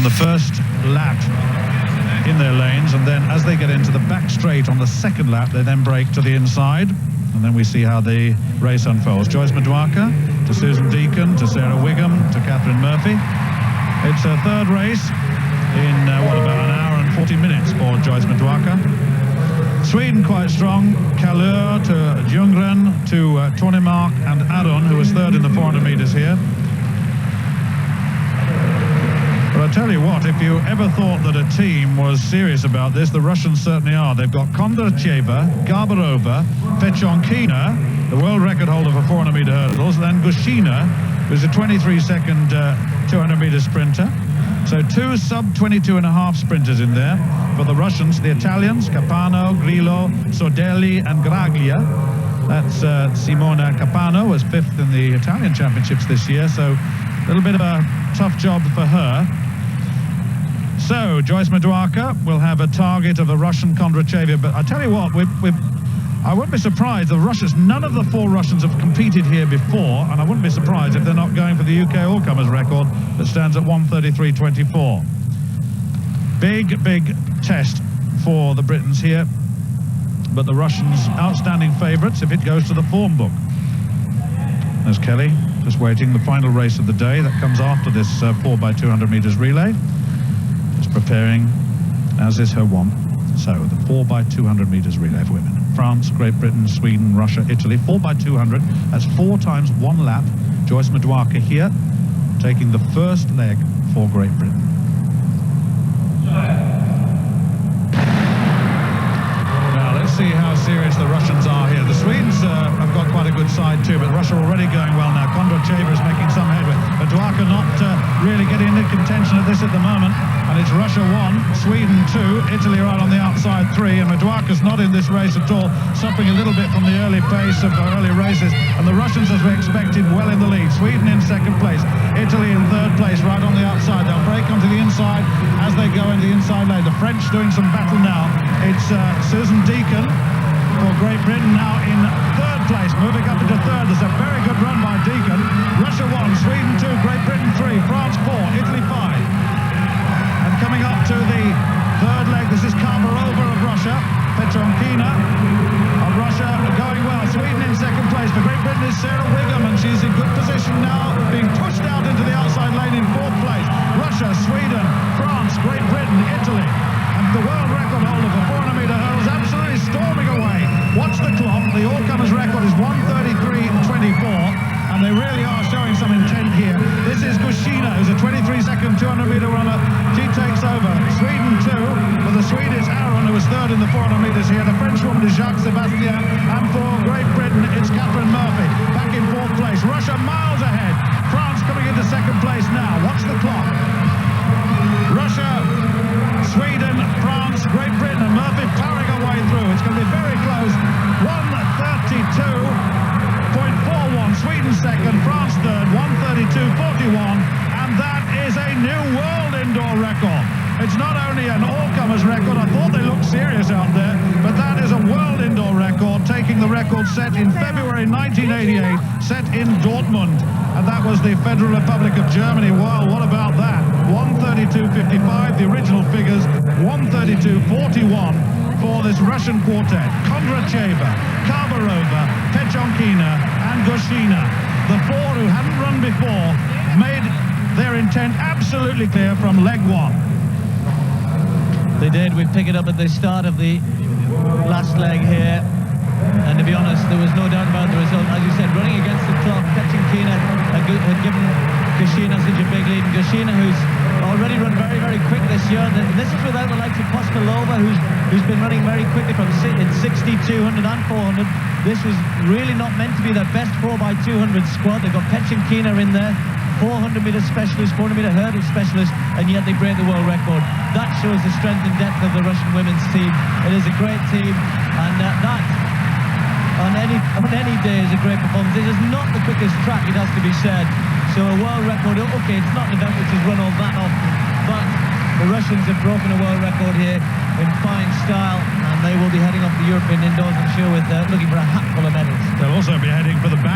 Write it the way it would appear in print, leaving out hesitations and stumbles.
the first lap in their lanes, and then as they get into the back straight on the second lap, they then brake to the inside, and then we see how the race unfolds. Joyce Madwaka to Susan Deacon, to Sarah Wiggum, to Catherine Murphy. It's her third race in, what, about an hour and 40 minutes for Joyce Madwaka. Sweden quite strong. Kallur to Ljunggren, to Tornemark and Aron, who was third in the 400 meters here. But I tell you what, if you ever thought that a team was serious about this, the Russians certainly are. They've got Kondratyeva, Garbarova, Pechonkina, the world record holder for 400 meter hurdles, and then Gushina, who's a 23-second 200-meter sprinter. So two sub-22.5 sprinters in there for the Russians. The Italians, Capano, Grillo, Sordelli and Graglia. That's Simona Capano, was fifth in the Italian championships this year, so a little bit of a tough job for her. So Joyce Madwaka will have a target of the Russian Kondratyeva, but I tell you what, I wouldn't be surprised. The Russians, none of the four Russians have competed here before, and I wouldn't be surprised if they're not going for the UK all-comers record that stands at 1:33.24. Big test for the Britons here, but the Russians outstanding favourites if it goes to the form book. There's Kelly, just waiting, the final race of the day that comes after this 4x200 meters relay. Just preparing, as is her wont. So the 4x200 meters relay for women. France, Great Britain, Sweden, Russia, Italy. 4x200, that's 4 times 1 lap. Joyce Madwaka here, taking the first leg for Great Britain. Now let's see how serious the Russians are here. The Swedes have got quite a good side too, but Russia already going well now. Kondratyeva is making some headway. Madwaka not really getting into contention at this at the moment. And it's Russia 1, Sweden 2, Italy right on the outside 3, and Madwaka's not in this race at all, suffering a little bit from the early pace of the early races. And the Russians, as we expected, well in the lead. Sweden in second place, Italy in third place, right on the outside. They'll break onto the inside as they go into the inside lane. The French doing some battle now. It's Susan Deacon for Great Britain now in third place, moving up into third. There's a very good run by Deacon. Russia 1, Sweden 2, Great Britain 3, France 4, Italy 5. Coming up to the third leg, this is Karbarova of Russia, Pechonkina of Russia going well. Sweden in second place. For Great Britain is Sarah Wiggum, and she's in good position now, being pushed out into the outside lane in fourth place. Russia, Sweden, France, Great Britain, Italy, and the world record holder for 400 meter hurdles absolutely storming away. Watch the clock. The all-comers record is 1:33.24. And they really are showing some intent here. This is Gushina, who's a 23-second 200-meter runner. She takes over. Sweden 2, for the Swede is Aron, who was third in the 400 meters here. The French woman is Jacques Sebastien. And for Great Britain, it's Catherine Murphy, back in fourth place. Russia miles ahead. France coming into second place now. Watch the clock. Russia, Sweden, France, Great Britain, and Murphy powering her way through. It's going to be very close. 1:32.41. Sweden second, France third, 1:32.41, and that is a new world indoor record. It's not only an all-comers record. I thought they looked serious out there, but that is a world indoor record, taking the record set in February 1988, set in Dortmund, and that was the Federal Republic of Germany. Well, what about that? 1:32.55, the original figures, 1:32.41 for this Russian quartet. Kondratyeva, Karbarova, Pechonkina and Gushina. The four who hadn't run before made their intent absolutely clear from leg one. They did. We pick it up at the start of the last leg here. And to be honest, there was no doubt about the result. As you said, running against the clock, Pechonkina had given Gushina such a big lead. And Gushina, who's already run very quick this year. This is without the likes of Postelova, who's been running very quickly from in 60, 200 and 400. This was really not meant to be their best 4x200 squad. They've got Pechonkina in there, 400-meter specialist, 400-meter hurdle specialist, and yet they break the world record. That shows the strength and depth of the Russian women's team. It is a great team, and that on any day is a great performance. It is not the quickest track, it has to be said. So a world record, okay, it's not an event which is run all that often, but the Russians have broken a world record here in fine style, and they will be heading off the European Indoors, I'm sure, with looking for a hatful of medals. They'll also be heading for the bank.